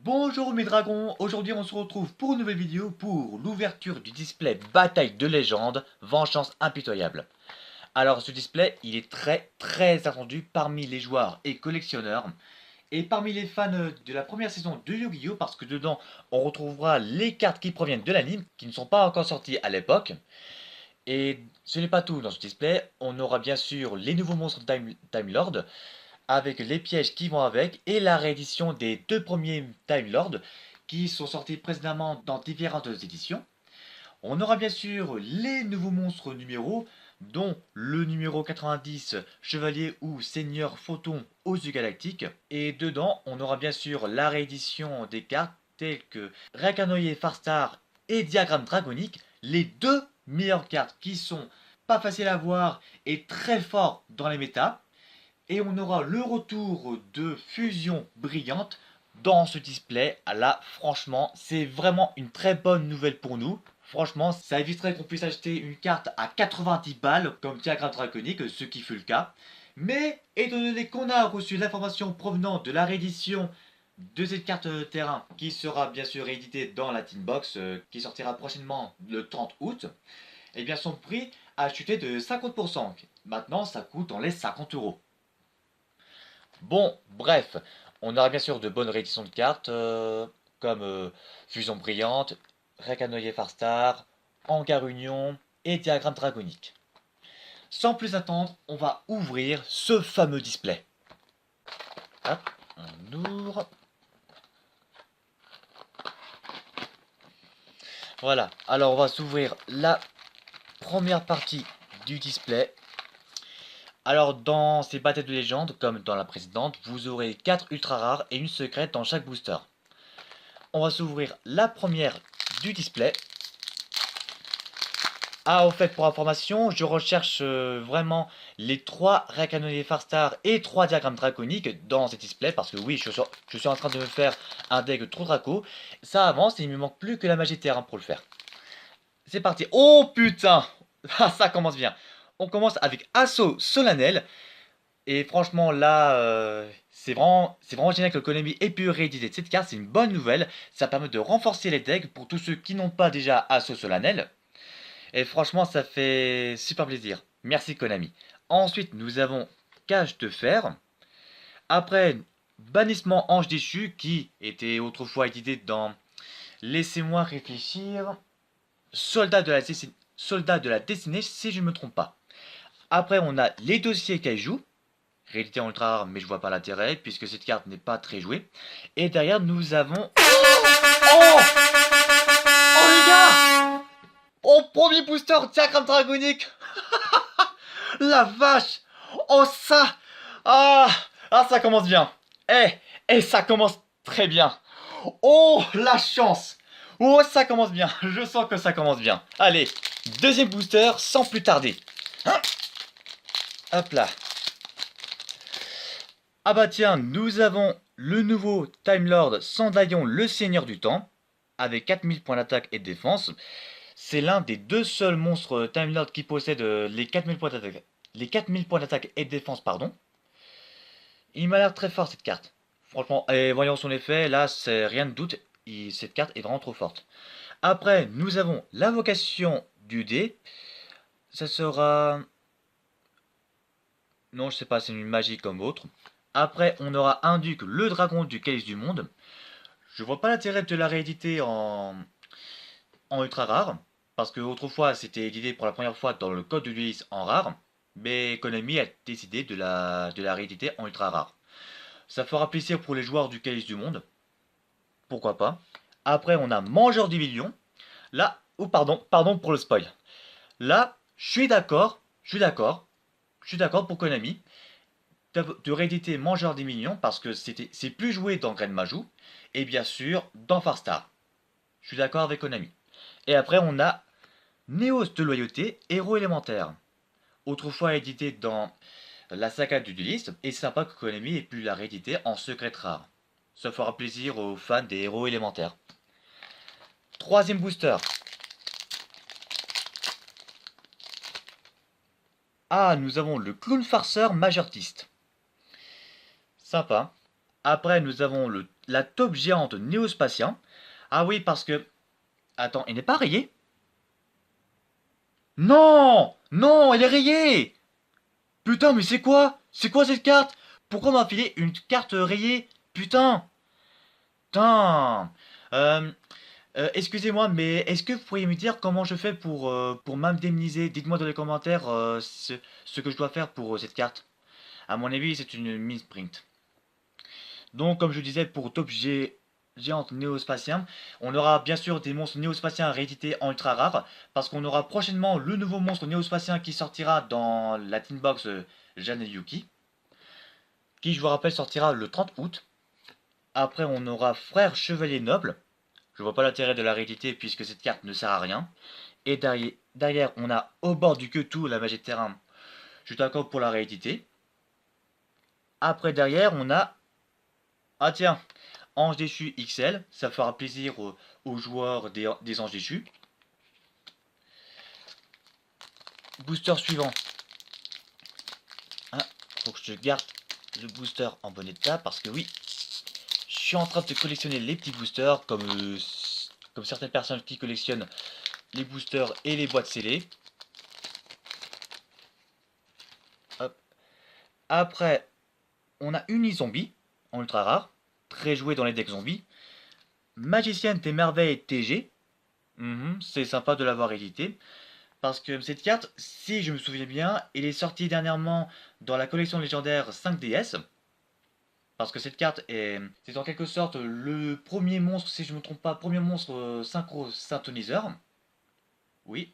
Bonjour mes dragons, aujourd'hui on se retrouve pour une nouvelle vidéo pour l'ouverture du display Bataille de légende, Vengeance impitoyable. Alors ce display il est très attendu parmi les joueurs et collectionneurs et parmi les fans de la première saison de Yu-Gi-Oh parce que dedans on retrouvera les cartes qui proviennent de l'anime qui ne sont pas encore sorties à l'époque. Et ce n'est pas tout dans ce display, on aura bien sûr les nouveaux monstres Time Lord avec les pièges qui vont avec et la réédition des deux premiers Time Lords qui sont sortis précédemment dans différentes éditions. On aura bien sûr les nouveaux monstres numéros, dont le numéro 90 Chevalier ou Seigneur Photon aux yeux galactiques. Et dedans, on aura bien sûr la réédition des cartes telles que Rakanoye Farstar et Diagramme Dragonique, les deux meilleures cartes qui sont pas faciles à voir et très forts dans les méta. Et on aura le retour de Fusion Brillante dans ce display. Là, franchement, c'est vraiment une très bonne nouvelle pour nous. Franchement, ça éviterait qu'on puisse acheter une carte à 90 balles comme Diagramme Draconique, ce qui fut le cas. Mais, étant donné qu'on a reçu l'information provenant de la réédition de cette carte terrain, qui sera bien sûr rééditée dans la Tin Box, qui sortira prochainement le 30 août, et bien son prix a chuté de 50%. Maintenant, ça coûte dans les 50 euros. Bon, bref, on aura bien sûr de bonnes rééditions de cartes, comme Fusion Brillante, Rekanoye Farstar, Hangar Union et Diagramme Dragonique. Sans plus attendre, on va ouvrir ce fameux display. Hop, on ouvre. Voilà, alors on va s'ouvrir la première partie du display. Alors dans ces batailles de légende, comme dans la précédente, vous aurez 4 ultra rares et une secrète dans chaque booster. On va s'ouvrir la première du display. Ah, au fait, pour information, je recherche vraiment les 3 Rekanoye Farstar et 3 diagrammes draconiques dans ces displays parce que oui, je suis en train de me faire un deck trop draco. Ça avance et il me manque plus que la magie terrain pour le faire. C'est parti. Oh putain! Ah, ça commence bien. On commence avec Assaut Solennel. Et franchement, là, c'est vraiment génial que Konami ait pu rééditer cette carte. C'est une bonne nouvelle. Ça permet de renforcer les decks pour tous ceux qui n'ont pas déjà Assaut Solennel. Et franchement, ça fait super plaisir. Merci Konami. Ensuite, nous avons Cage de Fer. Après, Bannissement Ange Déchu, qui était autrefois édité dans Laissez-moi réfléchir. Soldat de la Destinée, si je ne me trompe pas. Après, on a les dossiers Kaiju. Réalité en ultra rare, mais je vois pas l'intérêt, puisque cette carte n'est pas très jouée. Et derrière, nous avons... Oh! Oh les gars! Oh, premier booster, diagramme dragonique! La vache! Oh ça! Ah! Ah, ça commence bien! Ça commence très bien! Oh, la chance! Oh, ça commence bien! Je sens que ça commence bien. Allez, deuxième booster, sans plus tarder. Hein? Hop là. Ah bah tiens, nous avons le nouveau Time Lord Cendrillon, le Seigneur du Temps, avec 4000 points d'attaque et de défense. C'est l'un des deux seuls monstres Time Lord qui possède les 4000 points d'attaque. Les 4000 points d'attaque et de défense, pardon. Il m'a l'air très fort cette carte. Franchement, et voyons son effet, là c'est rien de doute, cette carte est vraiment trop forte. Après, nous avons l'invocation du dé. Ça sera... Non, je sais pas, c'est une magie comme autre. Après, on aura un duc, le dragon du Calice du Monde. Je vois pas l'intérêt de la rééditer en ultra rare, parce que autrefois c'était édité pour la première fois dans le code de l'Ulysse en rare, mais Konami a décidé de la rééditer en ultra rare. Ça fera plaisir pour les joueurs du Calice du Monde, pourquoi pas. Après on a Mangeur du Million. Là, oh pardon pour le spoil. Là, je suis d'accord pour Konami de rééditer Mangeur des Millions parce que c'est plus joué dans Great Majou et bien sûr dans Farstar. Je suis d'accord avec Konami. Et après on a Néos de Loyauté, Héros élémentaire. Autrefois édité dans la saga du Dueliste, et c'est sympa que Konami ait pu la rééditer en secret rare. Ça fera plaisir aux fans des héros élémentaires. Troisième booster. Ah, nous avons le clown farceur Majeurtiste. Sympa. Après, nous avons la taupe géante néospatien. Ah oui, parce que... Attends, il n'est pas rayé? Non! Non, elle est rayée! Putain, mais c'est quoi? C'est quoi cette carte? Pourquoi on m'a filé une carte rayée? Putain! Putain! Euh, Excusez-moi, mais est-ce que vous pourriez me dire comment je fais pour m'indemniser? Dites-moi dans les commentaires ce que je dois faire pour cette carte. À mon avis, c'est une misprint. Donc, comme je disais, pour Top G géante néospatien, on aura bien sûr des monstres néospatiens réédités en ultra rare, parce qu'on aura prochainement le nouveau monstre néospatien qui sortira dans la Teen Box Jeanne et Yuki, qui, je vous rappelle, sortira le 30 août. Après, on aura Frère Chevalier Noble. Je vois pas l'intérêt de la rééditer puisque cette carte ne sert à rien. Et derrière, on a Au bord du Quetou, la magie de terrain. Je suis d'accord pour la rééditer. Après, derrière, on a... Ah tiens, Ange déchu XL. Ça fera plaisir aux joueurs des Anges déchus. Booster suivant. Ah, faut que je garde le booster en bon état parce que oui, je suis en train de collectionner les petits boosters comme certaines personnes qui collectionnent les boosters et les boîtes scellées. Hop. Après, on a Unizombie en ultra rare, très joué dans les decks zombies. Magicienne des merveilles TG. C'est sympa de l'avoir édité. Parce que cette carte, si je me souviens bien, elle est sortie dernièrement dans la collection légendaire 5DS. Parce que cette carte c'est en quelque sorte le premier monstre, si je ne me trompe pas, premier monstre synchro synthoniseur. Oui.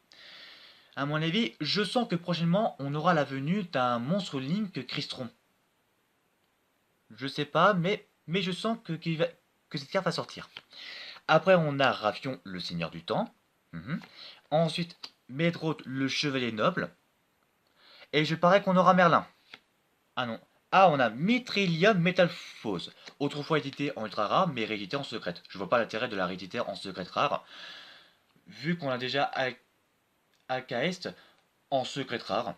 À mon avis, je sens que prochainement on aura la venue d'un monstre Link Crystron. Je sais pas, mais je sens que cette carte va sortir. Après, on a Rafion, le Seigneur du Temps. Ensuite, Medroth, le Chevalier Noble. Et je parais qu'on aura Merlin. Ah non. Ah, on a Mitrillium Metalphose. Autrefois édité en ultra rare, mais réédité en secrète. Je vois pas l'intérêt de la rééditer en secrète rare. Vu qu'on a déjà Alcaest en secrète rare.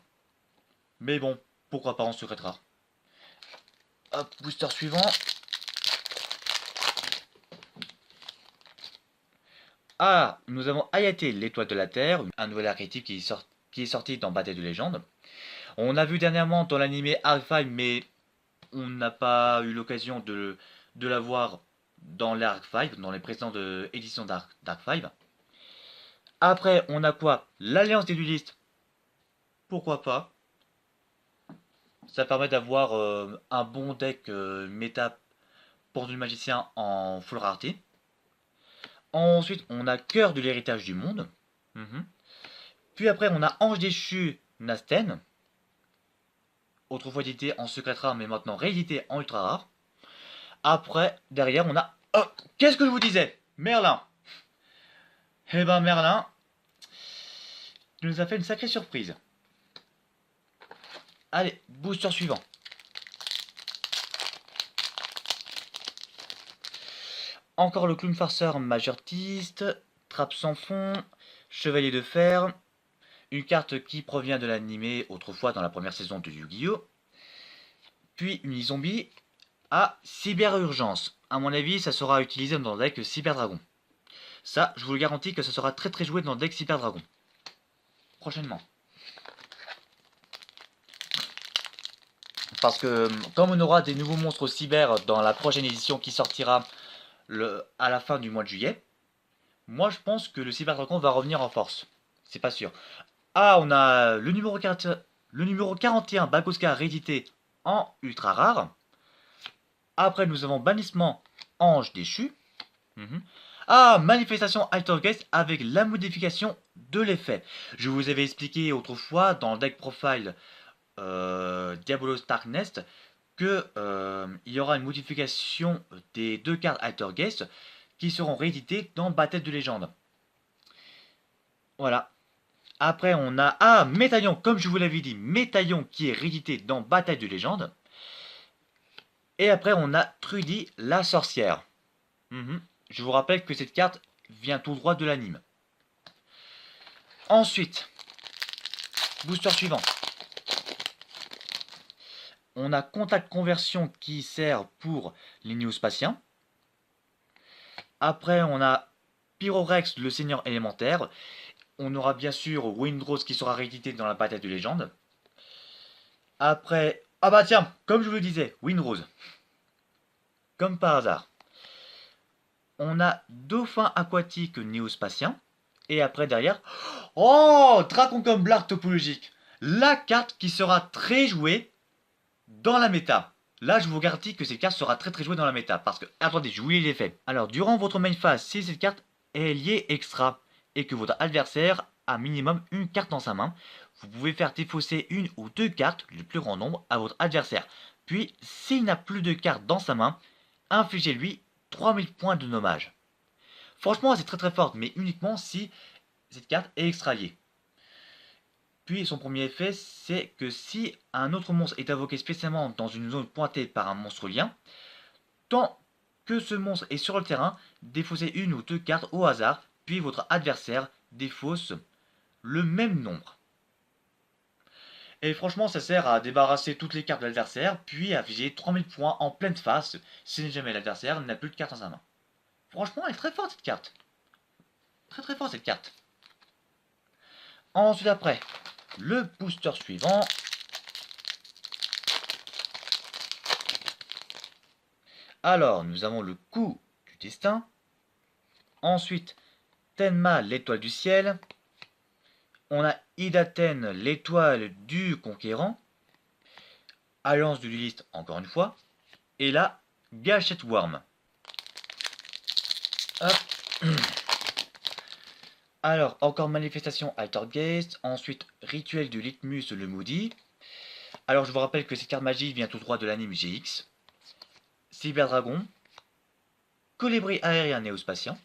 Mais bon, pourquoi pas en secrète rare. Hop, booster suivant. Ah, nous avons Hayate, l'étoile de la Terre, un nouvel archétype qui est sorti dans Bataille de légende. On a vu dernièrement dans l'animé Arc 5, mais on n'a pas eu l'occasion de la voir dans l'Arc 5, dans les précédentes éditions d'Arc 5. Après, on a quoi? L'Alliance des duelistes. Pourquoi pas? Ça permet d'avoir un bon deck méta pour du magicien en full rareté. Ensuite, on a Cœur de l'héritage du monde. Puis après, on a Ange déchu Nasten. Autrefois édité en secret rare, mais maintenant réédité en ultra rare. Après, derrière, on a... Oh, qu'est-ce que je vous disais? Merlin. Eh ben, Merlin, tu nous as fait une sacrée surprise. Allez, booster suivant. Encore le clown farceur majortiste, trappe sans fond, chevalier de fer, une carte qui provient de l'animé autrefois dans la première saison de Yu-Gi-Oh! Puis une zombie à Cyber Urgence. À mon avis, ça sera utilisé dans le deck Cyber Dragon. Ça, je vous le garantis que ça sera très très joué dans le deck Cyber Dragon. Prochainement. Parce que comme on aura des nouveaux monstres cyber dans la prochaine édition qui sortira à la fin du mois de juillet, moi je pense que le Cyber Dragon va revenir en force. C'est pas sûr. Ah, on a le numéro 41 Bakoska réédité en ultra rare. Après, nous avons Bannissement Ange déchu. Ah, Manifestation Altergeist avec la modification de l'effet. Je vous avais expliqué autrefois dans le deck profile Diabolos Darknest que il y aura une modification des deux cartes Altergeist qui seront rééditées dans Bataille de légende. Voilà. Après, on a Métaillon, comme je vous l'avais dit, Métaillon qui est réédité dans Bataille de légende. Et après, on a Trudy, la sorcière. Je vous rappelle que cette carte vient tout droit de l'anime. Ensuite, booster suivant. On a Contact Conversion qui sert pour les néospatiens. Après, on a Pyrorex, le seigneur élémentaire. On aura bien sûr Windrose qui sera réédité dans la bataille de légende. Après, ah bah tiens, comme je vous le disais, Windrose. Comme par hasard. On a Dauphin aquatique néospatien. Et après derrière, oh, Dragon comme Blark topologique. La carte qui sera très jouée dans la méta. Là, je vous garantis que cette carte sera très jouée dans la méta. Parce que, attendez, je vous lis l'effet. Alors, durant votre main phase, si cette carte est liée extra et que votre adversaire a minimum une carte dans sa main, vous pouvez faire défausser une ou deux cartes, le plus grand nombre, à votre adversaire. Puis, s'il n'a plus de cartes dans sa main, infligez-lui 3000 points de dommage. Franchement, c'est très fort, mais uniquement si cette carte est extra liée. Puis son premier effet, c'est que si un autre monstre est invoqué spécialement dans une zone pointée par un monstre lien, tant que ce monstre est sur le terrain, défaussez une ou deux cartes au hasard, puis votre adversaire défausse le même nombre. Et franchement, ça sert à débarrasser toutes les cartes de l'adversaire, puis à afficher 3000 points en pleine face, si jamais l'adversaire n'a plus de cartes dans sa main. Franchement, elle est très forte cette carte. Très forte cette carte. Ensuite après, le booster suivant. Alors, nous avons le coup du destin. Ensuite, Tenma, l'étoile du ciel. On a Idaten, l'étoile du conquérant. Alliance du dueliste, encore une fois. Et là, Gâchette Worm. Hop. Alors, encore Manifestation Altergeist. Ensuite, Rituel du Litmus, le maudit. Alors, je vous rappelle que cette carte magie vient tout droit de l'anime GX. Cyberdragon. Colibri aérien néospatien.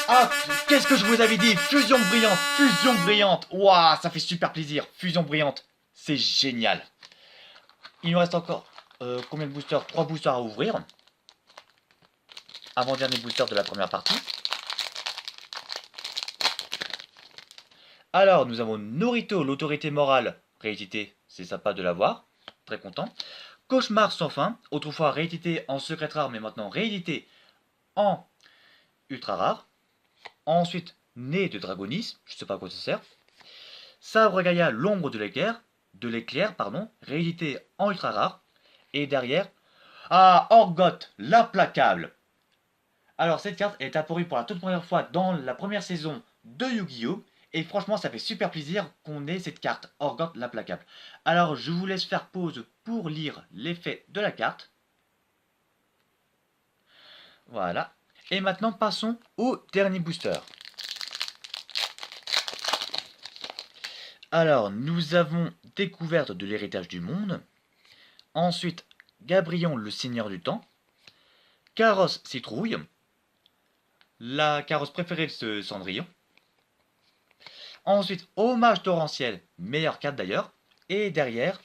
Ah, qu'est-ce que je vous avais dit? Fusion brillante, fusion brillante. Waouh, ça fait super plaisir. Fusion brillante, c'est génial. Il nous reste encore combien de boosters? 3 boosters à ouvrir. Avant-dernier booster de la première partie. Alors, nous avons Norito, l'autorité morale, réédité, c'est sympa de l'avoir, très content. Cauchemar sans fin, autrefois réédité en secret rare, mais maintenant réédité en ultra rare. Ensuite, Né de Dragonis, je sais pas à quoi ça sert. Sabre Gaïa, l'ombre de l'éclair, réédité en ultra rare. Et derrière, ah, Orgoth, l'implacable. Alors cette carte est apparue pour la toute première fois dans la première saison de Yu-Gi-Oh! Et franchement, ça fait super plaisir qu'on ait cette carte, Orgoth l'implacable. Alors je vous laisse faire pause pour lire l'effet de la carte. Voilà. Et maintenant, passons au dernier booster. Alors, nous avons Découverte de l'héritage du monde. Ensuite, Gabrion, le seigneur du temps. Carrosse Citrouille. La carrosse préférée de ce Cendrillon. Ensuite, Hommage torrentiel, meilleure carte d'ailleurs. Et derrière,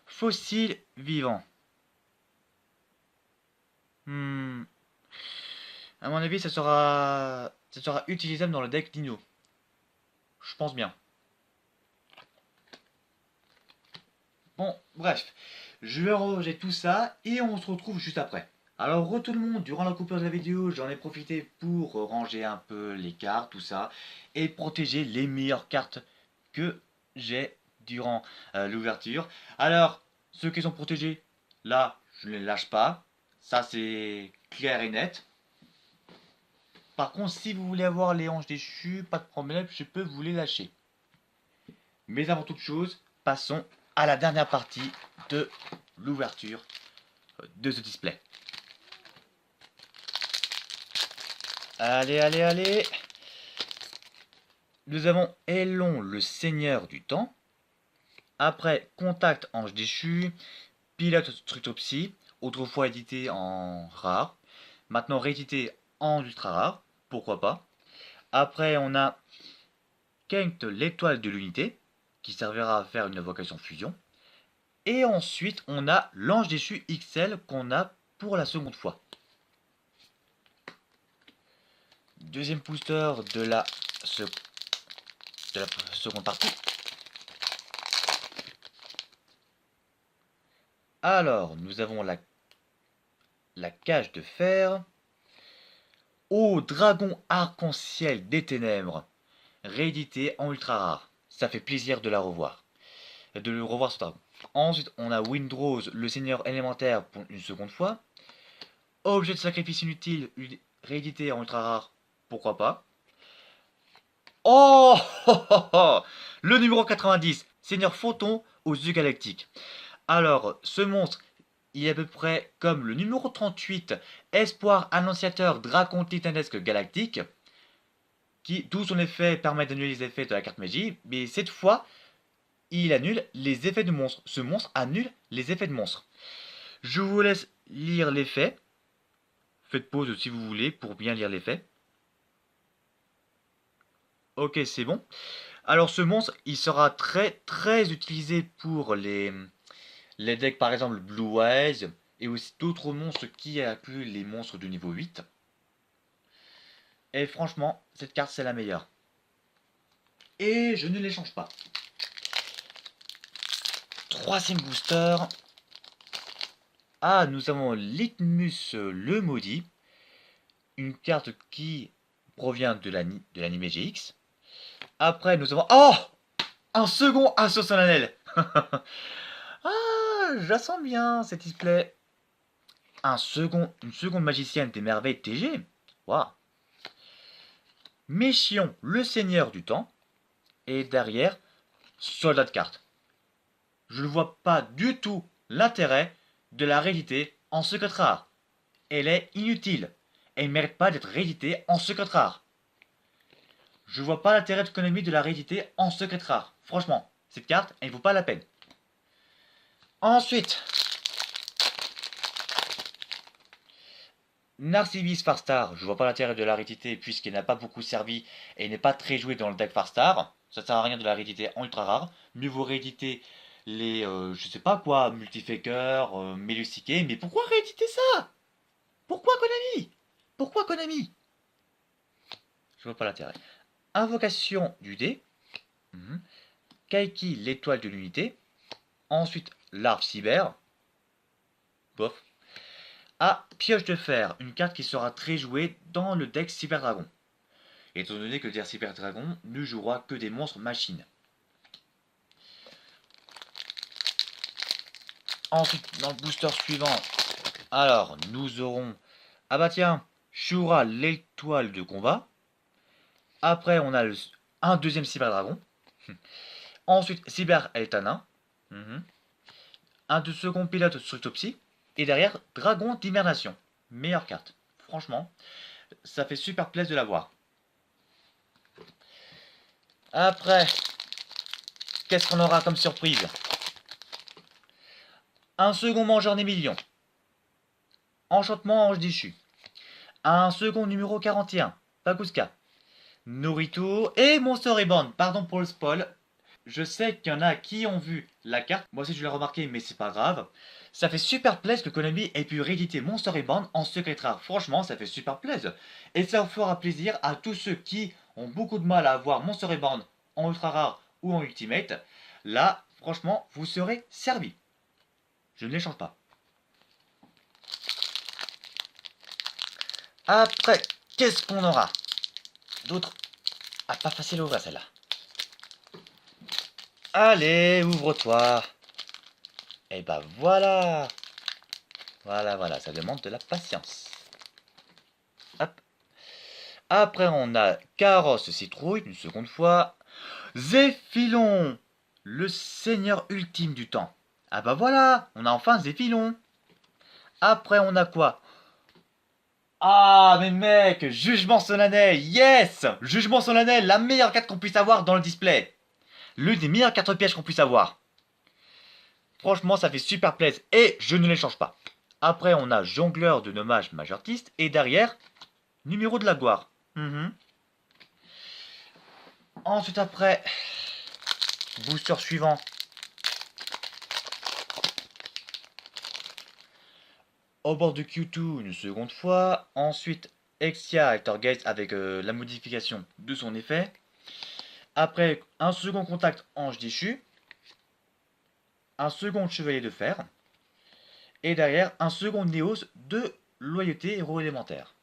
Fossile vivant. À mon avis, ça sera utilisable dans le deck Dino. Je pense bien. Bon, bref. Je vais ranger tout ça et on se retrouve juste après. Alors, tout le monde, durant la coupure de la vidéo, j'en ai profité pour ranger un peu les cartes, tout ça, et protéger les meilleures cartes que j'ai durant l'ouverture. Alors, ceux qui sont protégés, là, je ne les lâche pas. Ça, c'est clair et net. Par contre, si vous voulez avoir les hanches déchues, pas de problème, je peux vous les lâcher. Mais avant toute chose, passons à la dernière partie de l'ouverture de ce display. Allez. Nous avons Elon, le seigneur du temps. Après, Contact, ange déchu. Pilote Structopsy, autrefois édité en rare. Maintenant réédité en ultra rare. Pourquoi pas. Après, on a Kengt, l'étoile de l'unité, qui servira à faire une invocation fusion. Et ensuite, on a l'ange déchu XL qu'on a pour la seconde fois. Deuxième booster de la seconde partie. Alors, nous avons la cage de fer. Ô dragon arc-en-ciel des ténèbres, réédité en ultra rare. Ça fait plaisir de la revoir. De le revoir ce dragon. Ensuite, on a Windrose, le seigneur élémentaire, pour une seconde fois. Objet de sacrifice inutile, réédité en ultra rare. Pourquoi pas. Oh, oh, oh, oh, le numéro 90, Seigneur Photon aux yeux galactiques. Alors, ce monstre, il est à peu près comme le numéro 38, Espoir annonciateur Dracon titanesque galactique, qui, d'où son effet, permet d'annuler les effets de la carte magie, mais cette fois, il annule les effets de monstre. Ce monstre annule les effets de monstre. Je vous laisse lire l'effet. Faites pause si vous voulez pour bien lire l'effet. Ok, c'est bon. Alors ce monstre, il sera très utilisé pour les decks par exemple Blue Eyes et aussi d'autres monstres qui incluent les monstres du niveau 8. Et franchement, cette carte c'est la meilleure. Et je ne l'échange pas. Troisième booster. Ah, nous avons Litmus le maudit. Une carte qui provient de l'anime GX. Après, nous avons... Oh, un second assaut solennel. Ah, je la sens bien, cette display. Une seconde magicienne des merveilles TG. Waouh. Méchion, le seigneur du temps. Et derrière, soldat de carte. Je ne vois pas du tout l'intérêt de la rééditer en secret rare. Elle est inutile. Elle ne mérite pas d'être rééditée en secret rare. Je vois pas l'intérêt d'économie de la rééditer en secret rare. Franchement, cette carte, elle ne vaut pas la peine. Ensuite, Narcibis Farstar, je vois pas l'intérêt de la rééditer puisqu'elle n'a pas beaucoup servi et n'est pas très jouée dans le deck Farstar. Ça sert à rien de la rééditer en ultra rare. Mieux vaut rééditer les, je sais pas quoi, Multifaker, Melusique. Mais pourquoi rééditer ça? Pourquoi Konami? Pourquoi Konami? Je vois pas l'intérêt. Invocation du dé. Kaiki, l'étoile de l'unité. Ensuite, l'arbre cyber. Bof. Ah, pioche de fer, une carte qui sera très jouée dans le deck Cyber Dragon. Étant donné que le deck Cyber Dragon ne jouera que des monstres machines. Ensuite, dans le booster suivant, alors nous aurons... Ah bah tiens, Shura, l'étoile de combat. Après, on a un deuxième Cyber Dragon. Ensuite, Cyber Eltana. Un de second pilote Structopsy. Et derrière, Dragon d'Hibernation. Meilleure carte. Franchement, ça fait super plaisir de la voir. Après, qu'est-ce qu'on aura comme surprise? Un second mangeur des millions. Enchantement ange déchu. Un second numéro 41. Pakuska. Norito et Monster Reborn. Pardon pour le spoil. Je sais qu'il y en a qui ont vu la carte. Moi aussi je l'ai remarqué, mais c'est pas grave. Ça fait super plaisir que Konami ait pu rééditer Monster Reborn en secret rare. Franchement, ça fait super plaisir. Et ça fera plaisir à tous ceux qui ont beaucoup de mal à avoir Monster Reborn en ultra rare ou en ultimate. Là, franchement, vous serez servis. Je ne l'échange pas. Après, qu'est-ce qu'on aura d'autres? Ah, pas facile à ouvrir celle-là. Allez, ouvre-toi. Et bah voilà. Voilà, ça demande de la patience. Hop. Après, on a Carrosse Citrouille, une seconde fois. Zéphilon, le seigneur ultime du temps. Ah bah voilà, on a enfin Zéphilon. Après, on a quoi? Ah, mais mec, Jugement solennel, yes! Jugement solennel, la meilleure carte qu'on puisse avoir dans le display. L'une des meilleures cartes pièges qu'on puisse avoir. Franchement, ça fait super plaisir et je ne les change pas. Après, on a Jongleur de nommage mage artiste et derrière, numéro de la gloire. Ensuite, après, booster suivant. Au bord de Q2 une seconde fois. Ensuite, Exia Altergeist avec la modification de son effet. Après, un second contact ange déchu. Un second chevalier de fer. Et derrière, un second Néos de loyauté héros élémentaire.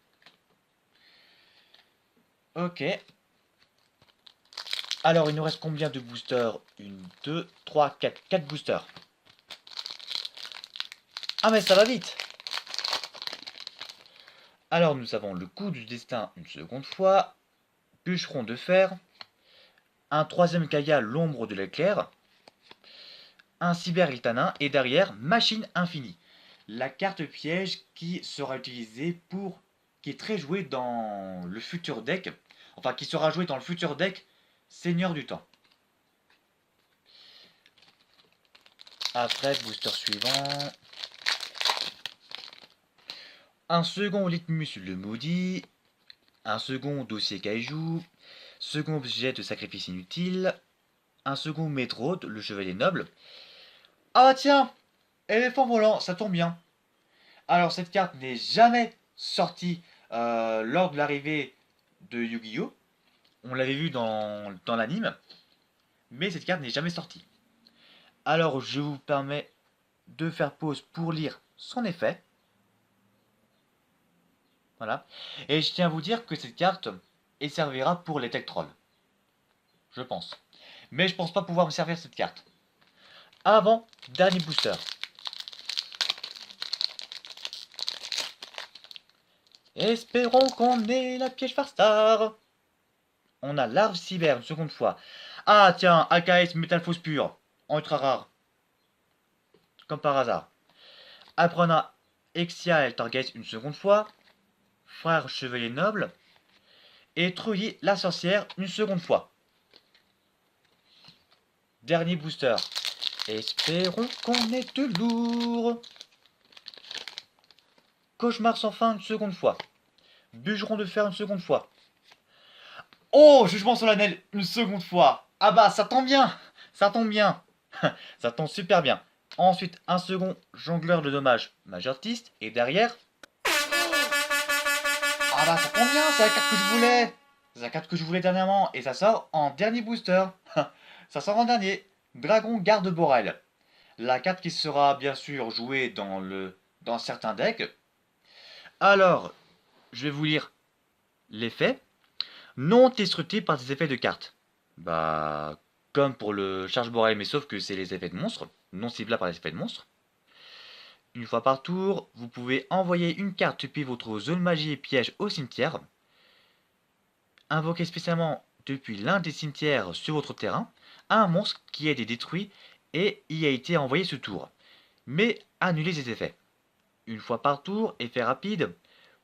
Ok. Alors, il nous reste combien de boosters? 1, 2, 3, 4. 4 boosters. Ah mais ça va vite. Alors, nous avons le coup du destin une seconde fois. Bûcheron de fer. Un troisième Kaya, l'ombre de l'éclair. Un cyber Iltanin. Et derrière, machine infinie. La carte piège qui sera utilisée pour... qui est très jouée dans le futur deck. Enfin, qui sera jouée dans le futur deck Seigneur du Temps. Après, booster suivant. Un second Litmus le maudit. Un second dossier Kaiju. Second objet de sacrifice inutile. Un second Métrode, le chevalier noble. Ah tiens, éléphant volant, ça tombe bien. Alors cette carte n'est jamais sortie lors de l'arrivée de Yu-Gi-Oh! On l'avait vu dans l'anime, mais cette carte n'est jamais sortie. Alors je vous permets de faire pause pour lire son effet. Voilà. Et je tiens à vous dire que cette carte, elle servira pour les tech trolls. Je pense. Mais je pense pas pouvoir me servir de cette carte. Avant, dernier booster. Espérons qu'on ait la piège Farstar. On a larve cyber une seconde fois. Ah tiens, AKS métal fausse pure. En ultra rare. Comme par hasard. Après on a Exia Target une seconde fois. Frère chevalier noble. Et Trulli la sorcière une seconde fois. Dernier booster. Espérons qu'on ait de lourd. Cauchemar sans fin une seconde fois. Bûcheron de fer une seconde fois. Oh, jugement solennel une seconde fois. Ah bah ça tombe bien. Ça tombe bien. Ça tombe super bien. Ensuite, un second jongleur de dommages, mage artiste. Et derrière... Ah bah ça tombe bien, c'est la carte que je voulais. C'est la carte que je voulais dernièrement. Et ça sort en dernier booster. Ça sort en dernier. Dragon garde Borel. La carte qui sera bien sûr jouée dans certains decks. Alors, je vais vous lire l'effet. Non destructible par des effets de cartes. Bah, comme pour le charge Borel, mais sauf que c'est les effets de monstres. Non ciblables par les effets de monstres. Une fois par tour, vous pouvez envoyer une carte depuis votre zone magie et piège au cimetière. Invoquer spécialement depuis l'un des cimetières sur votre terrain un monstre qui a été détruit et y a été envoyé ce tour. Mais annuler ses effets. Une fois par tour, effet rapide,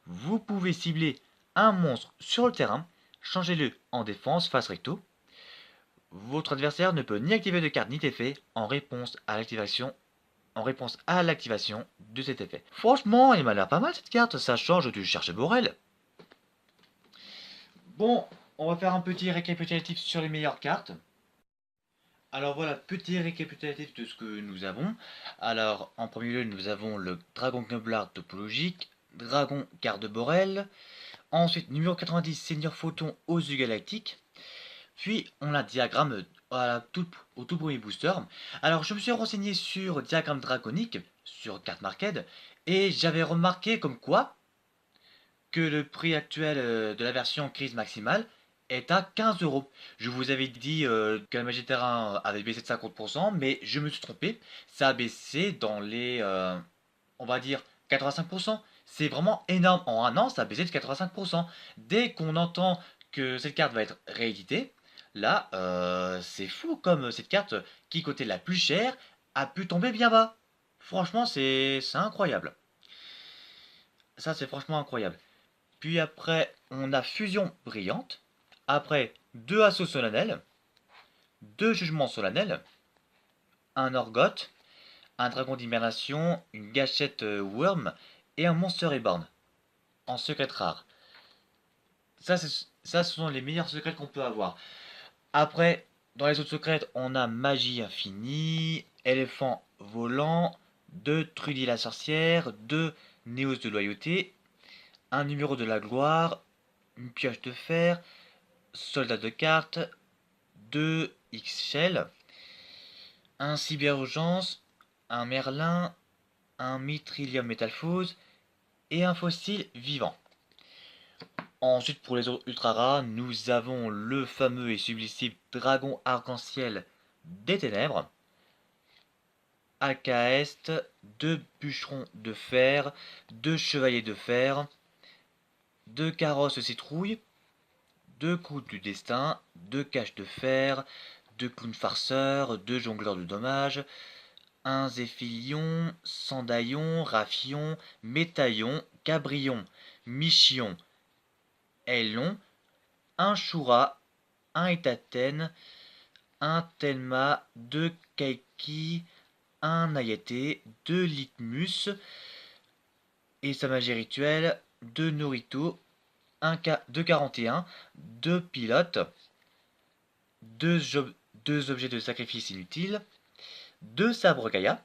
vous pouvez cibler un monstre sur le terrain, changez-le en défense face recto. Votre adversaire ne peut ni activer de carte ni d'effet en réponse à l'activation de cet effet. Franchement, il m'a l'air pas mal cette carte, ça change du cherche Borel. Bon, on va faire un petit récapitulatif sur les meilleures cartes. Alors voilà, petit récapitulatif de ce que nous avons. Alors, en premier lieu, nous avons le Dragon Gnoblar topologique, Dragon Garde Borel. Ensuite, numéro 90, Seigneur Photon aux yeux galactiques. Puis, on a diagramme au tout premier booster. Alors, je me suis renseigné sur diagramme draconique, sur carte Marked, et j'avais remarqué comme quoi que le prix actuel de la version crise maximale est à 15 euros. Je vous avais dit que la magie terrain avait baissé de 50%, mais je me suis trompé. Ça a baissé dans les, on va dire, 85%. C'est vraiment énorme. En un an, ça a baissé de 85%. Dès qu'on entend que cette carte va être rééditée, là, c'est fou comme cette carte qui coûtait la plus chère a pu tomber bien bas. Franchement, c'est incroyable. Ça, c'est franchement incroyable. Puis après, on a Fusion Brillante. Après, deux Assauts Solennels. Deux Jugements Solennels. Un Orgoth. Un Dragon d'Hibernation. Une Gâchette Worm. Et un Monster Reborn. En secret rare. Ça, ce sont les meilleurs secrets qu'on peut avoir. Après, dans les autres secrets, on a Magie Infinie. Éléphant Volant. Deux Trudy la Sorcière. Deux Néos de Loyauté. Un numéro de la gloire. Une pioche de fer. Soldat de cartes, 2 X-Shell, un Cyber-Urgence, un Merlin, un Mitrillium métalphose et un fossile vivant. Ensuite, pour les ultra rares, nous avons le fameux et sublime dragon arc-en-ciel des ténèbres, Alcaeste, 2 bûcherons de fer, 2 chevaliers de fer, 2 carrosses citrouilles, 2 coups du destin, 2 caches de fer, 2 clowns farceurs, 2 jongleurs de dommages, un Zéphilion, Sandaillon, Raffion, Métaillon, Cabrion, Michion, Ailon, un Choura, un Etaten, un Telma, 2 Kaiki, un Ayete, 2 Litmus et sa magie rituelle, 2 Norito, 2 41, 2 pilotes, 2 objets de sacrifice inutiles, 2 sabres Gaïa,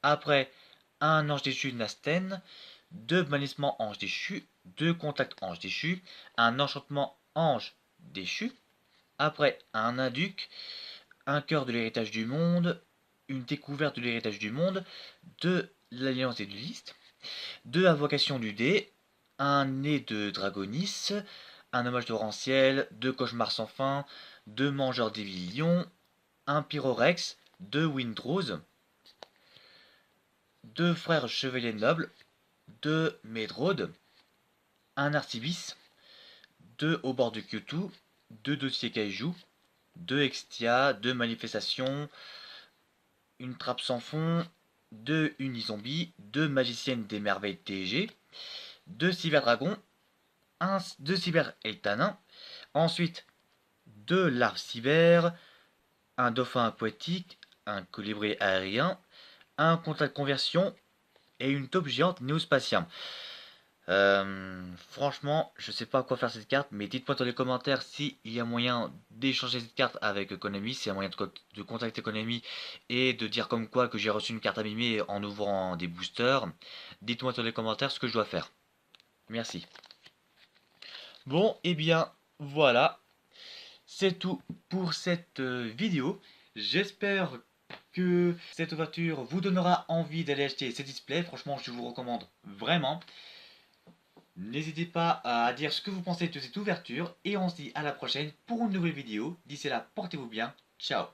après un ange déchu Nasten, 2 bannissements ange déchu, 2 contacts ange déchu, un enchantement ange déchu, après un induc, un cœur de l'héritage du monde, une découverte de l'héritage du monde, 2 l'alliance des duelistes, 2 invocations du dé, un nez de Dragonis, un hommage torrentiel, 2 cauchemars sans fin, 2 mangeurs d'évilions, un pyrorex, 2 windrose, 2 frères chevaliers nobles, 2 médrodes, un artibis, 2 au bord de Kyoto, 2 dossiers kaiju, 2 extia, 2 manifestations, une trappe sans fond, 2 unizombies, 2 magiciennes des merveilles TG, 2 cyberdragons, 2 cyber eltanins, ensuite 2 larves cyber, un dauphin aquatique, un colibri aérien, un contact conversion et une taupe géante néospatienne. Franchement, je sais pas quoi faire cette carte, mais dites-moi dans les commentaires s'il y a moyen d'échanger cette carte avec Konami, s'il y a moyen de contacter Konami et de dire comme quoi que j'ai reçu une carte abîmée en ouvrant des boosters. Dites-moi dans les commentaires ce que je dois faire. Merci. Bon, et bien, voilà. C'est tout pour cette vidéo. J'espère que cette ouverture vous donnera envie d'aller acheter ces displays. Franchement, je vous recommande vraiment. N'hésitez pas à dire ce que vous pensez de cette ouverture et on se dit à la prochaine pour une nouvelle vidéo. D'ici là, portez-vous bien. Ciao.